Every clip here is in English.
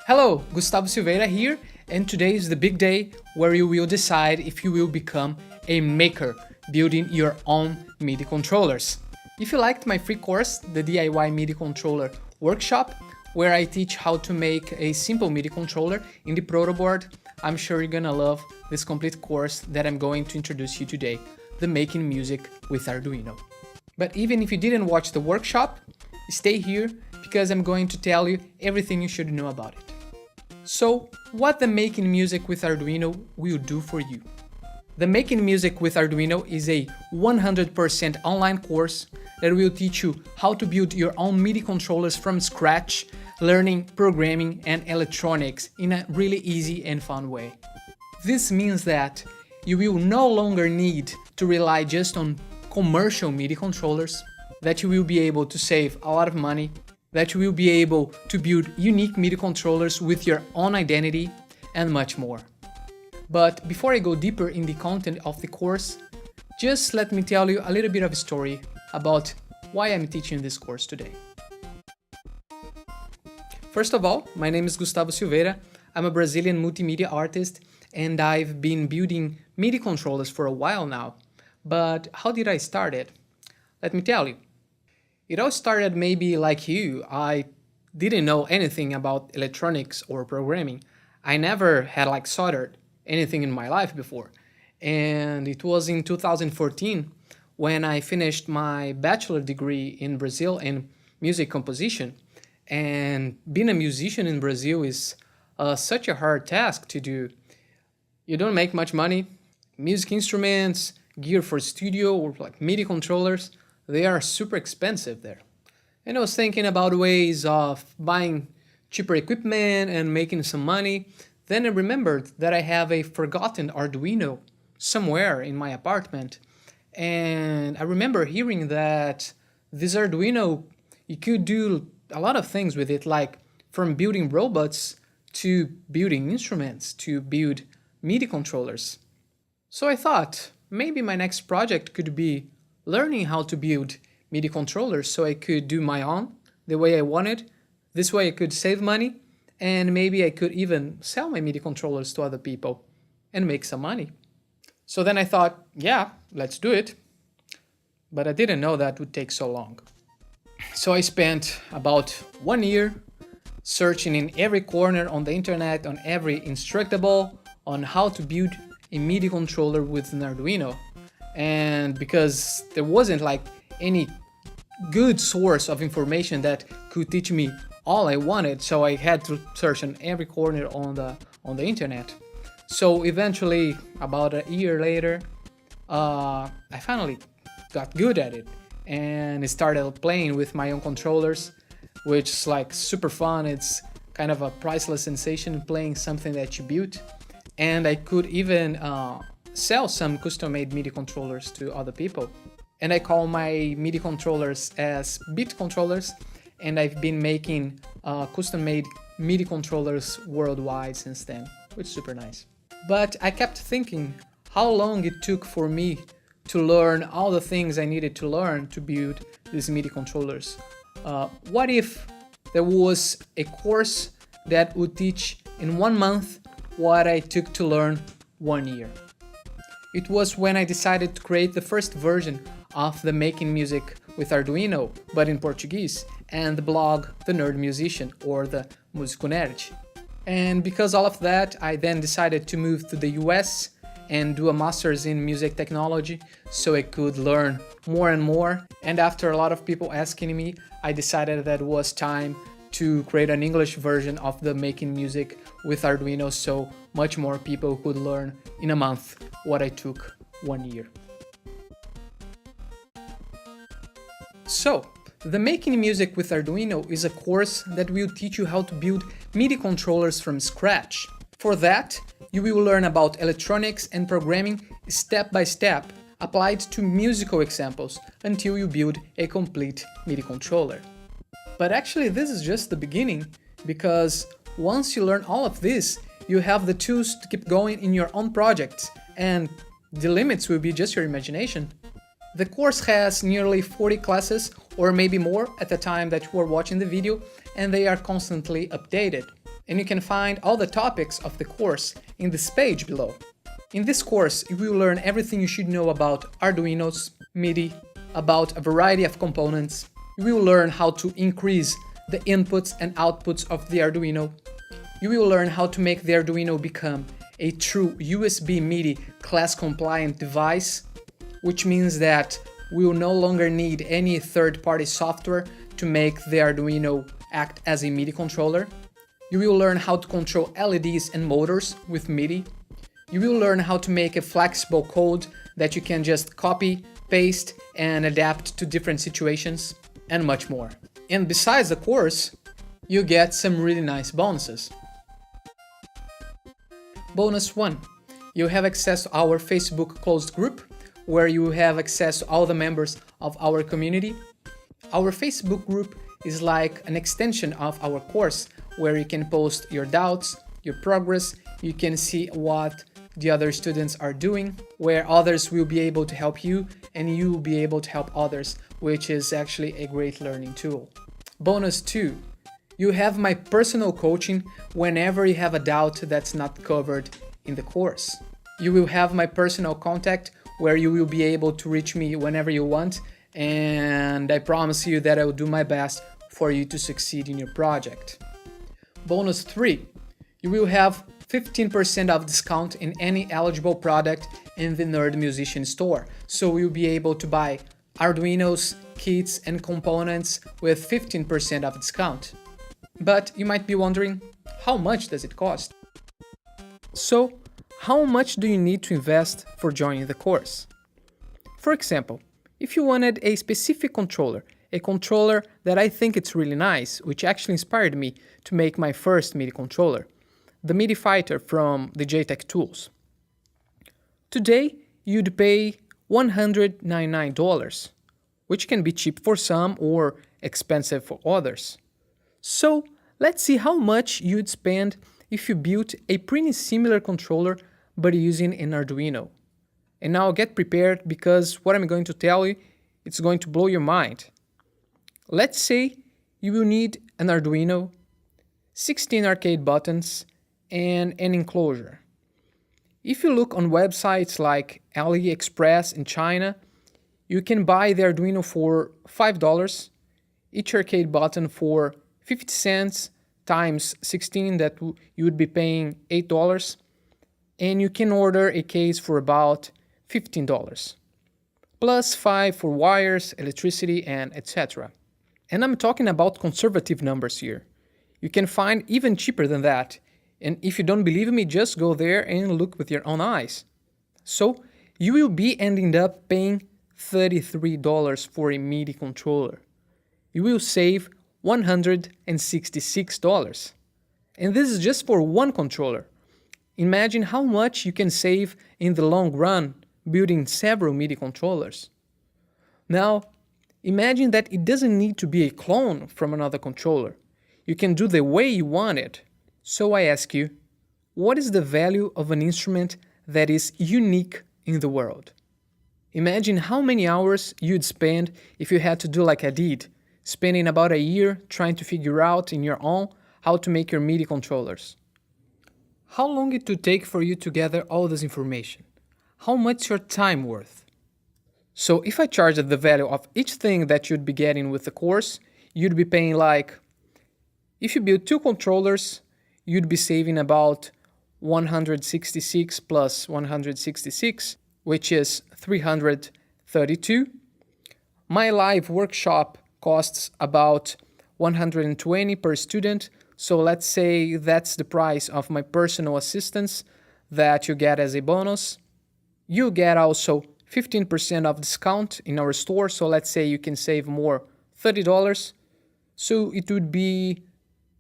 Hello, Gustavo Silveira here, and today is the big day where you will decide if you will become a maker building your own MIDI controllers. If you liked my free course, the DIY MIDI controller workshop, where I teach how to make a simple MIDI controller in the protoboard, I'm sure you're gonna love this complete course that I'm going to introduce you today, the Making Music with Arduino. But even if you didn't watch the workshop, stay here because I'm going to tell you everything you should know about it. So, what the Making Music with Arduino will do for you? The Making Music with Arduino is a 100% online course that will teach you how to build your own MIDI controllers from scratch, learning programming and electronics in a really easy and fun way. This means that you will no longer need to rely just on commercial MIDI controllers, that you will be able to save a lot of money, that you will be able to build unique MIDI controllers with your own identity, and much more. But before I go deeper in the content of the course, just let me tell you a little bit of a story about why I'm teaching this course today. First of all, my name is Gustavo Silveira. I'm a Brazilian multimedia artist, and I've been building MIDI controllers for a while now. But how did I start it? Let me tell you. It all started maybe like you. I didn't know anything about electronics or programming. I never had soldered anything in my life before. And it was in 2014 when I finished my bachelor degree in Brazil in music composition. And being a musician in Brazil is such a hard task to do. You don't make much money. Music instruments, gear for studio, or MIDI controllers, they are super expensive there. And I was thinking about ways of buying cheaper equipment and making some money. Then I remembered that I have a forgotten Arduino somewhere in my apartment. And I remember hearing that this Arduino, you could do a lot of things with it, like from building robots to building instruments to build MIDI controllers. So I thought maybe my next project could be learning how to build MIDI controllers so I could do my own the way I wanted. This way I could save money, and maybe I could even sell my MIDI controllers to other people and make some money. So then I thought, yeah, let's do it. But I didn't know that would take so long. So I spent about 1 year searching in every corner on the internet, on every Instructable, on how to build a MIDI controller with an Arduino. And because there wasn't any good source of information that could teach me all I wanted, so I had to search on every corner on the internet. So eventually, about a year later, I finally got good at it and started playing with my own controllers, which is super fun. It's kind of a priceless sensation playing something that you built. And I could even sell some custom-made MIDI controllers to other people. And I call my MIDI controllers as beat controllers, and I've been making custom-made MIDI controllers worldwide since then, which is super nice. But I kept thinking how long it took for me to learn all the things I needed to learn to build these MIDI controllers. What if there was a course that would teach in 1 month what I took to learn 1 year? It was when I decided to create the first version of the Making Music with Arduino, but in Portuguese, and the blog The Nerd Musician, or the Músico Nerd. And because all of that, I then decided to move to the US and do a master's in music technology so I could learn more and more. And after a lot of people asking me, I decided that it was time to create an English version of the Making Music with Arduino so much more people could learn in a month what I took 1 year. So, the Making Music with Arduino is a course that will teach you how to build MIDI controllers from scratch. For that, you will learn about electronics and programming step by step, applied to musical examples until you build a complete MIDI controller. But actually this is just the beginning, because once you learn all of this, you have the tools to keep going in your own projects, and the limits will be just your imagination. The course has nearly 40 classes, or maybe more at the time that you are watching the video, and they are constantly updated. and you can find all the topics of the course in this page below. In this course, you will learn everything you should know about Arduinos, Midi, about a variety of components. You will learn how to increase the inputs and outputs of the Arduino. You will learn how to make the Arduino become a true USB MIDI class compliant device, which means that we will no longer need any third-party software to make the Arduino act as a MIDI controller. You will learn how to control LEDs and motors with MIDI. You will learn how to make a flexible code that you can just copy, paste, and adapt to different situations, and much more. And besides the course, you get some really nice bonuses. Bonus 1. You have access to our Facebook closed group, where you have access to all the members of our community. Our Facebook group is like an extension of our course, where you can post your doubts, your progress, you can see what the other students are doing, where others will be able to help you and you will be able to help others, which is actually a great learning tool. Bonus 2. You have my personal coaching whenever you have a doubt that's not covered in the course. You will have my personal contact where you will be able to reach me whenever you want, and I promise you that I will do my best for you to succeed in your project. Bonus 3. You will have 15% of discount in any eligible product in the Nerd Musician store, so you'll be able to buy Arduinos, kits, and components with 15% of discount. But you might be wondering, how much does it cost? So, how much do you need to invest for joining the course? For example, if you wanted a specific controller, a controller that I think it's really nice, which actually inspired me to make my first MIDI controller, the MIDI Fighter from the JTech Tools. Today, you'd pay $199, which can be cheap for some or expensive for others. So, let's see how much you'd spend if you built a pretty similar controller but using an Arduino. And now get prepared, because what I'm going to tell you, it's going to blow your mind. Let's say you will need an Arduino, 16 arcade buttons, and an enclosure. If you look on websites like AliExpress in China, you can buy the Arduino for $5, each arcade button for 50 cents times 16, that you would be paying $8, and you can order a case for about $15, plus $5 for wires, electricity, and etc. And I'm talking about conservative numbers here. You can find even cheaper than that, and if you don't believe me, just go there and look with your own eyes. So, you will be ending up paying $33 for a MIDI controller. You will save $166. And this is just for one controller. Imagine how much you can save in the long run building several MIDI controllers. Now, imagine that it doesn't need to be a clone from another controller. You can do the way you want it. So I ask you, what is the value of an instrument that is unique in the world? Imagine how many hours you'd spend if you had to do like I did, spending about a year trying to figure out in your own how to make your MIDI controllers. How long it would take for you to gather all this information? How much your time worth? So if I charged the value of each thing that you'd be getting with the course, you'd be paying like, if you build 2 controllers, you'd be saving about 166 plus 166, which is 332. My live workshop costs about $120 per student, so let's say that's the price of my personal assistance that you get as a bonus. You get also 15% of discount in our store, so let's say you can save more, $30. So it would be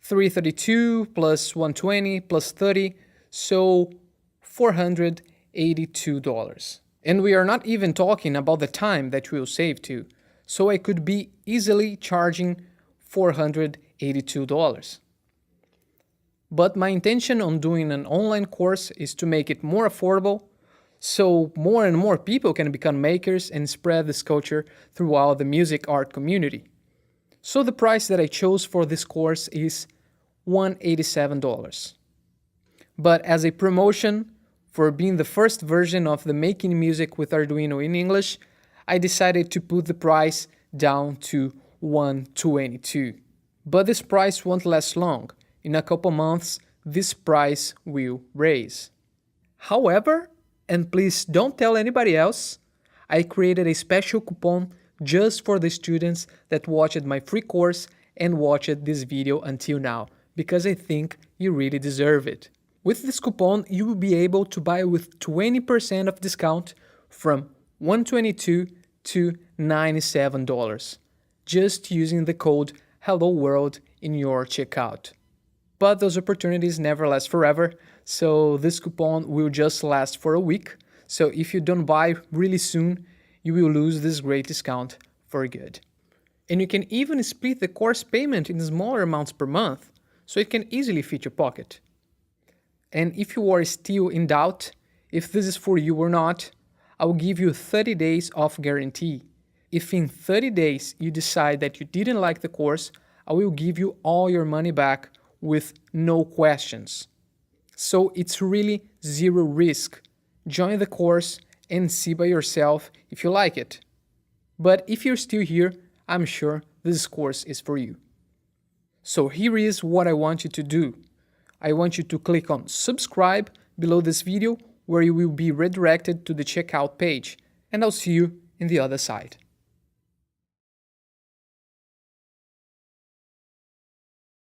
332 plus 120 plus 30, so $482. And we are not even talking about the time that we will save too. So I could be easily charging $482. But my intention on doing an online course is to make it more affordable, so more and more people can become makers and spread this culture throughout the music art community. So the price that I chose for this course is $187. But as a promotion for being the first version of the Making Music with Arduino in English, I decided to put the price down to $122. But this price won't last long. In a couple months, this price will raise. However, and please don't tell anybody else, I created a special coupon just for the students that watched my free course and watched this video until now, because I think you really deserve it. With this coupon, you will be able to buy with 20% of discount from $122 to $97, just using the code Hello World in your checkout. But those opportunities never last forever, so this coupon will just last for a week. So if you don't buy really soon, you will lose this great discount for good. And you can even split the course payment in smaller amounts per month, so it can easily fit your pocket. And if you are still in doubt if this is for you or not, I will give you 30 days of guarantee. If in 30 days you decide that you didn't like the course, I will give you all your money back with no questions. So it's really zero risk. Join the course and see by yourself if you like it. But if you're still here, I'm sure this course is for you. So here is what I want you to do. I want you to click on subscribe below this video, where you will be redirected to the checkout page, and I'll see you in the other side.